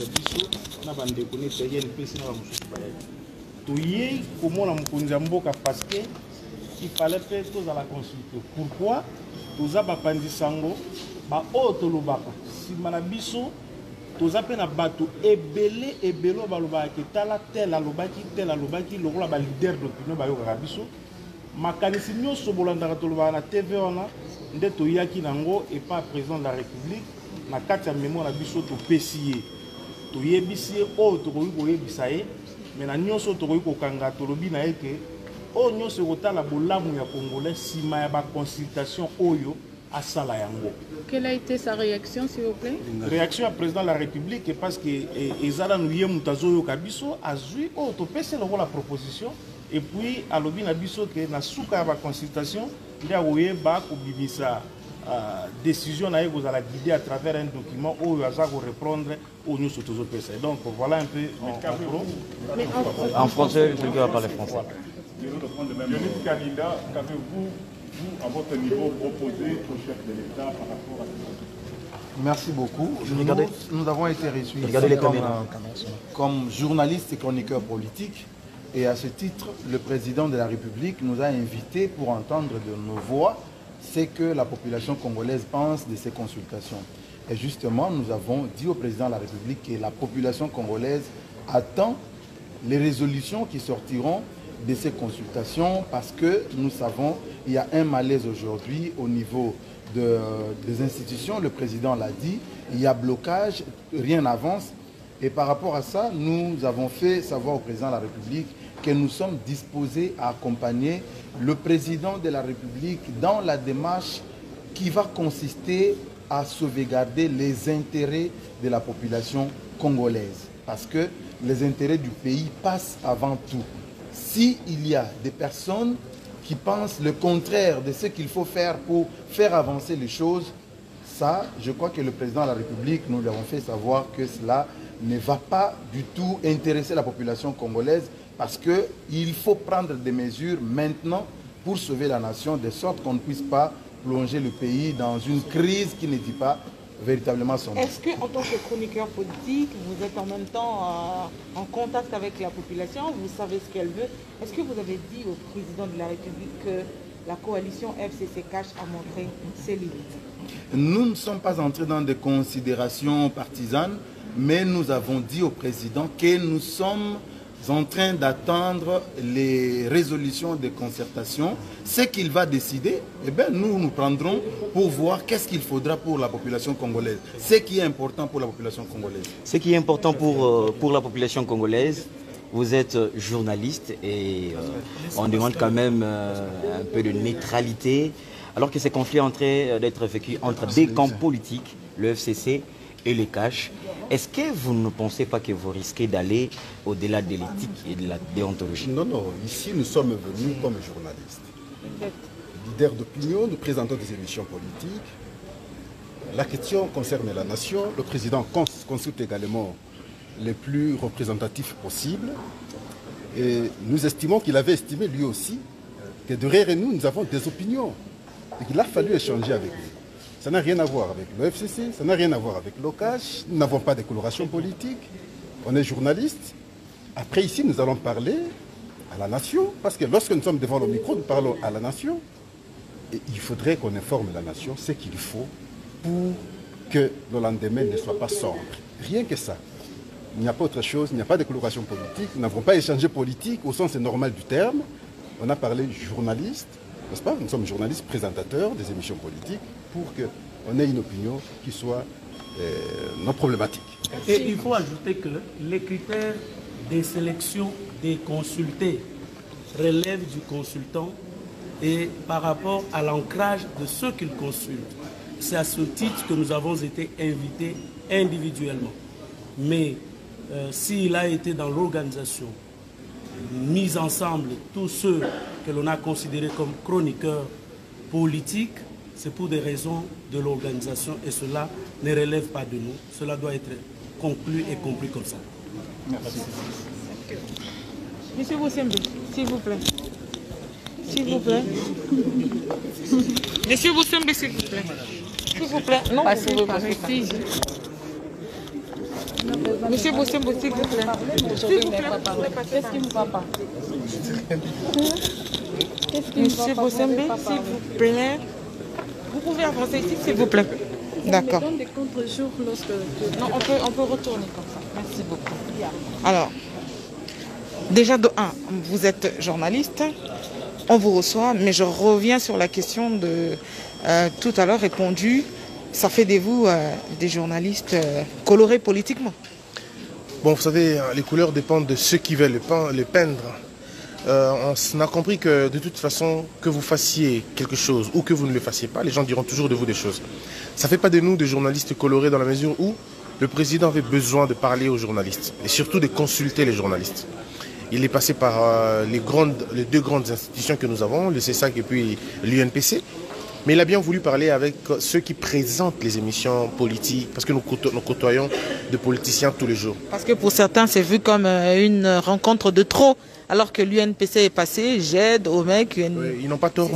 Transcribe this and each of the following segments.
biso na bandeko neti ya INPC na bamosusu bayaki toyei komona mokonzi ya mboka parce que il fallait mpe tozala consulter pourquoi toza bapandi sango baoyo tolobaka nsima na biso toza mpe na bato ebele oyo balobaka ke tala tel alobaki lokola balider d'opinion bayokaka biso makanisi nyonso bolandaka tolobaka na tv wana nde toyaki nango epa président de la république na kati ya mémoire na biso topesi ye toyebisi ye oyo tokoki koyebisa ye me na nyonso tokoki kokanga tolobi na ye ke oyo nyonso ekotala bolamu ya congolais nsima ya baconsultation oyo asala yango. Quelle a été sa réaction, s'il vous plaît? Réaction à président de la République parce que ezala nuye mutazo kabiso azui o to pese la proposition et puis alobi na biso que na suka ba consultation ndia oye ba ko bibisa décision na yego la guider à travers un document où il va reprendre au nous surtout pese. Donc voilà un peu en français, je vais parler français. Dionys Kaninda, qu'avez-vous à votre niveau proposé au chef de l'État par rapport à cette... Merci beaucoup. Nous avons été reçus comme journalistes et chroniqueurs politiques. Et à ce titre, le président de la République nous a invités pour entendre de nos voix ce que la population congolaise pense de ces consultations. Et justement, nous avons dit au président de la République que la population congolaise attend les résolutions qui sortiront de ces consultations parce que nous savons qu'il y a un malaise aujourd'hui au niveau des institutions. Le président l'a dit, il y a blocage, rien n'avance. Et par rapport à ça, nous avons fait savoir au président de la République que nous sommes disposés à accompagner le président de la République dans la démarche qui va consister à sauvegarder les intérêts de la population congolaise. Parce que les intérêts du pays passent avant tout. S'il y a des personnes qui pensent le contraire de ce qu'il faut faire pour faire avancer les choses, ça, je crois que le président de la République, nous lui avons fait savoir que cela ne va pas du tout intéresser la population congolaise parce qu'il faut prendre des mesures maintenant pour sauver la nation de sorte qu'on ne puisse pas plonger le pays dans une crise qui ne dit pas véritablement son nom. Est-ce qu'en tant que chroniqueur politique, vous êtes en même temps en contact avec la population, vous savez ce qu'elle veut? Est-ce que vous avez dit au président de la République que la coalition FCC Cash a montré ses limites? Nous ne sommes pas entrés dans des considérations partisanes, mais nous avons dit au président que nous sommes en train d'attendre les résolutions de concertation. Ce qu'il va décider, eh bien, nous prendrons pour voir qu'est-ce qu'il faudra pour la population congolaise. Ce qui est important pour la population congolaise. Ce qui est important pour la population congolaise, vous êtes journaliste et on demande quand même un peu de neutralité, alors que ces conflits sont en train d'être vécus entre des camps politiques, le FCC et les Cash. Est-ce que vous ne pensez pas que vous risquez d'aller au-delà de l'éthique et de la déontologie? Non, non. Ici, nous sommes venus comme journalistes. Leaders d'opinion, nous présentons des émissions politiques. La question concerne la nation. Le président consulte également les plus représentatifs possibles. Et nous estimons qu'il avait estimé lui aussi que derrière nous, nous avons des opinions. Et qu'il a fallu échanger avec nous. Ça n'a rien à voir avec le FCC, ça n'a rien à voir avec l'OCASH. Nous n'avons pas de coloration politique. On est journalistes. Après, ici, nous allons parler à la nation. Parce que lorsque nous sommes devant le micro, nous parlons à la nation. Et il faudrait qu'on informe la nation ce qu'il faut pour que le lendemain ne soit pas sombre. Rien que ça. Il n'y a pas autre chose, il n'y a pas de coloration politique. Nous n'avons pas échangé politique au sens normal du terme. On a parlé journalistes. N'est-ce pas? Nous sommes journalistes présentateurs des émissions politiques pour qu'on ait une opinion qui soit non problématique. Et il faut ajouter que les critères de sélection des consultés relèvent du consultant et par rapport à l'ancrage de ceux qu'il consulte. C'est à ce titre que nous avons été invités individuellement. Mais s'il a été dans l'organisation, mis ensemble tous ceux que l'on a considérés comme chroniqueurs politiques, c'est pour des raisons de l'organisation et cela ne relève pas de nous. Cela doit être conclu et compris comme ça. Merci. Monsieur Boussembe, s'il vous plaît. S'il vous plaît. Monsieur Boussembe, s'il vous plaît. S'il vous plaît. Non, passez, passez. Monsieur Bossembo, s'il vous plaît. Qu'est-ce qui ne va pas? Monsieur Bossembe, s'il vous plaît. Vous pouvez avancer ici, s'il vous plaît. D'accord. On me donne des contre-jours lorsque... Non, on peut retourner comme ça. Merci beaucoup. Alors, déjà de 1, vous êtes journaliste, on vous reçoit, mais je reviens sur la question de tout à l'heure répondu. Ça fait de vous des journalistes colorés politiquement. Bon, vous savez, les couleurs dépendent de ceux qui veulent les peindre. On a compris que de toute façon, que vous fassiez quelque chose ou que vous ne le fassiez pas, les gens diront toujours de vous des choses. Ça ne fait pas de nous des journalistes colorés dans la mesure où le président avait besoin de parler aux journalistes et surtout de consulter les journalistes. Il est passé par les deux grandes institutions que nous avons, le CESAC et puis l'UNPC. Mais il a bien voulu parler avec ceux qui présentent les émissions politiques, parce que nous côtoyons des politiciens tous les jours. Parce que pour certains, c'est vu comme une rencontre de trop, alors que l'UNPC est passé, j'aide au mec. Oui, ils n'ont pas tort.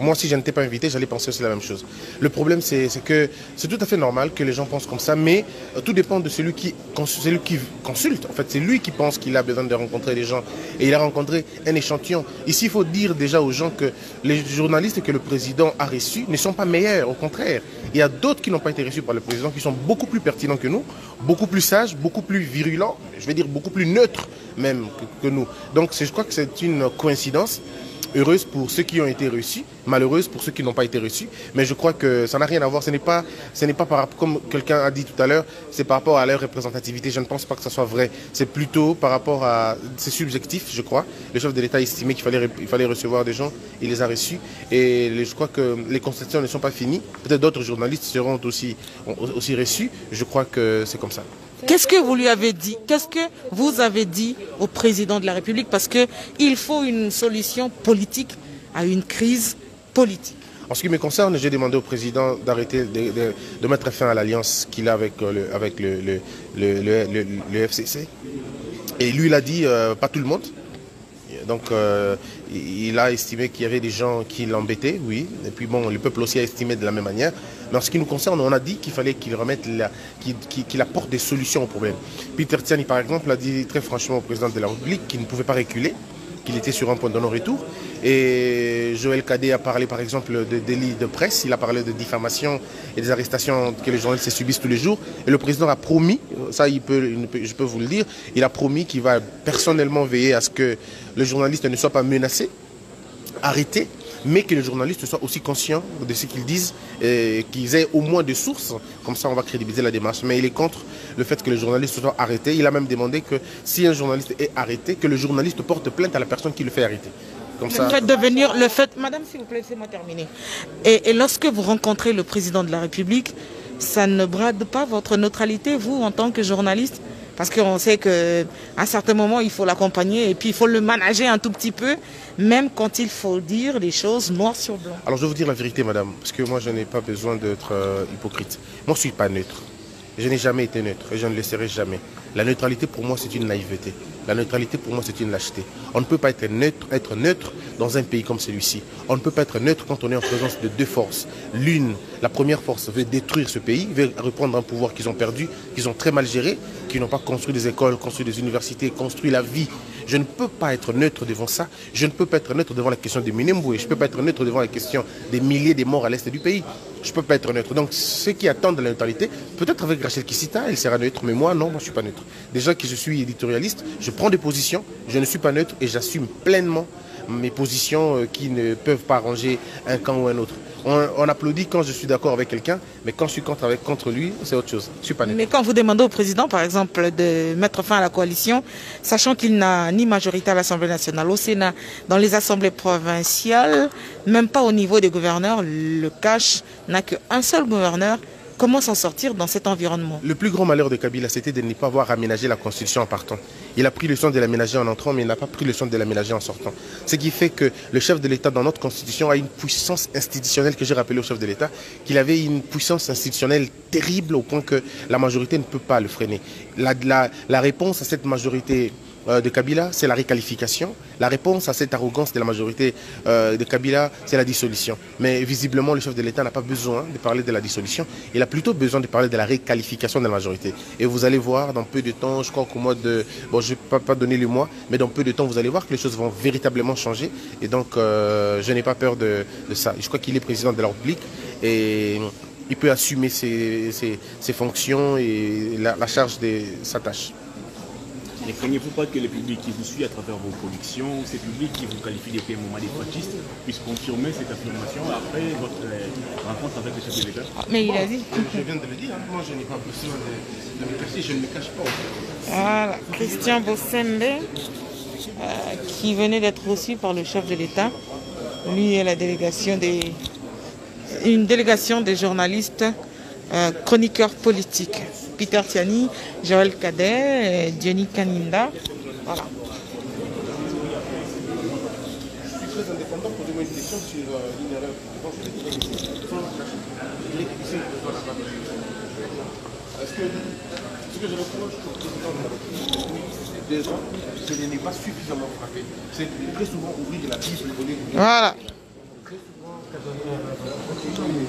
Moi, si je n'étais pas invité, j'allais penser aussi la même chose. Le problème, c'est que c'est tout à fait normal que les gens pensent comme ça, mais tout dépend de celui qui consulte. En fait, c'est lui qui pense qu'il a besoin de rencontrer les gens. Et il a rencontré un échantillon. Ici, il faut dire déjà aux gens que les journalistes que le président a reçus ne sont pas meilleurs. Au contraire, il y a d'autres qui n'ont pas été reçus par le président, qui sont beaucoup plus pertinents que nous, beaucoup plus sages, beaucoup plus virulents, je vais dire beaucoup plus neutres même que nous. Donc je crois que c'est une coïncidence heureuse pour ceux qui ont été reçus, malheureuse pour ceux qui n'ont pas été reçus. Mais je crois que ça n'a rien à voir. Ce n'est pas comme quelqu'un a dit tout à l'heure, c'est par rapport à leur représentativité. Je ne pense pas que ça soit vrai. C'est plutôt par rapport à... C'est subjectif, je crois. Le chef de l'État a estimé qu'il fallait recevoir des gens. Il les a reçus. Et je crois que les consultations ne sont pas finies. Peut-être d'autres journalistes seront aussi reçus. Je crois que c'est comme ça. Qu'est-ce que vous lui avez dit? Qu'est-ce que vous avez dit au président de la République? Parce qu'il faut une solution politique à une crise politique. En ce qui me concerne, j'ai demandé au président d'arrêter de mettre fin à l'alliance qu'il a avec le FCC. Et lui, il a dit, pas tout le monde. Donc, il a estimé qu'il y avait des gens qui l'embêtaient, oui. Et puis bon, le peuple aussi a estimé de la même manière. Mais en ce qui nous concerne, on a dit qu'il fallait qu'il remette, qu'il apporte des solutions au problème. Peter Tiani, par exemple, a dit très franchement au président de la République qu'il ne pouvait pas reculer, qu'il était sur un point de non-retour. Et Joël Cadet a parlé par exemple de délits de presse, il a parlé de diffamation et des arrestations que les journalistes subissent tous les jours. Et le président a promis, ça je peux vous le dire, il a promis qu'il va personnellement veiller à ce que le journaliste ne soit pas menacé, arrêté, mais que les journalistes soient aussi conscients de ce qu'ils disent, et qu'ils aient au moins des sources, comme ça on va crédibiliser la démarche. Mais il est contre le fait que les journalistes soient arrêtés. Il a même demandé que si un journaliste est arrêté, que le journaliste porte plainte à la personne qui le fait arrêter. Comme ça... Madame, s'il vous plaît, laissez-moi terminer. Et lorsque vous rencontrez le président de la République, ça ne brade pas votre neutralité, vous, en tant que journaliste? Parce qu'on sait qu'à un certain moment, il faut l'accompagner et puis il faut le manager un tout petit peu, même quand il faut dire les choses noir sur blanc. Alors je vais vous dire la vérité, madame, parce que moi je n'ai pas besoin d'être hypocrite. Moi je ne suis pas neutre. Je n'ai jamais été neutre et je ne le serai jamais. La neutralité pour moi c'est une naïveté. La neutralité pour moi c'est une lâcheté. On ne peut pas être neutre dans un pays comme celui-ci. On ne peut pas être neutre quand on est en présence de deux forces. L'une, la première force veut détruire ce pays, veut reprendre un pouvoir qu'ils ont perdu, qu'ils ont très mal géré, qui n'ont pas construit des écoles, construit des universités, construit la vie. Je ne peux pas être neutre devant ça. Je ne peux pas être neutre devant la question des Minembwe. Je ne peux pas être neutre devant la question des milliers de morts à l'est du pays. Je ne peux pas être neutre. Donc ceux qui attendent de la neutralité, peut-être avec Rachel Kissita, elle sera neutre, mais moi non, moi je ne suis pas neutre. Déjà que je suis éditorialiste, je prends des positions, je ne suis pas neutre et j'assume pleinement mes positions qui ne peuvent pas arranger un camp ou un autre. On applaudit quand je suis d'accord avec quelqu'un, mais quand je suis contre lui, c'est autre chose. Je suis pas neutre. Mais quand vous demandez au président, par exemple, de mettre fin à la coalition, sachant qu'il n'a ni majorité à l'Assemblée nationale, au Sénat, dans les assemblées provinciales, même pas au niveau des gouverneurs, le cash n'a qu'un seul gouverneur. Comment s'en sortir dans cet environnement? Le plus grand malheur de Kabila, c'était de ne pas avoir aménagé la Constitution en partant. Il a pris le soin de l'aménager en entrant, mais il n'a pas pris le soin de l'aménager en sortant. Ce qui fait que le chef de l'État, dans notre Constitution, a une puissance institutionnelle que j'ai rappelé au chef de l'État, qu'il avait une puissance institutionnelle terrible au point que la majorité ne peut pas le freiner. La réponse à cette majorité de Kabila, c'est la réqualification. La réponse à cette arrogance de la majorité de Kabila, c'est la dissolution. Mais visiblement, le chef de l'État n'a pas besoin de parler de la dissolution. Il a plutôt besoin de parler de la réqualification de la majorité. Et vous allez voir, dans peu de temps, je crois qu'au mois de... Bon, je ne vais pas donner le mois, mais dans peu de temps, vous allez voir que les choses vont véritablement changer. Et donc, je n'ai pas peur de ça. Je crois qu'il est président de la République et il peut assumer ses fonctions et la charge de sa tâche. Ne craignez-vous pas que le public qui vous suit à travers vos productions, ce public qui vous qualifie depuis un moment des fascistes, puisse confirmer cette affirmation après votre rencontre avec le chef de l'État? Mais il a dit. Je viens de le dire, moi je n'ai pas besoin de me cacher, je ne me cache pas. Voilà, Christian Bossembe, qui venait d'être reçu par le chef de l'État. Lui et la délégation une délégation des journalistes chroniqueurs politiques. Peter Tiani, Joël Cadet, Jenny Kaninda. Voilà. Je suis très indépendant pour donner une question sur une erreur. Est-ce que ce que je reproche au président de la République, c'est 2 ans, c'est de ne pas suffisamment frapper. C'est très souvent ouvrir la Bible et donner. Voilà. Très souvent, quand on est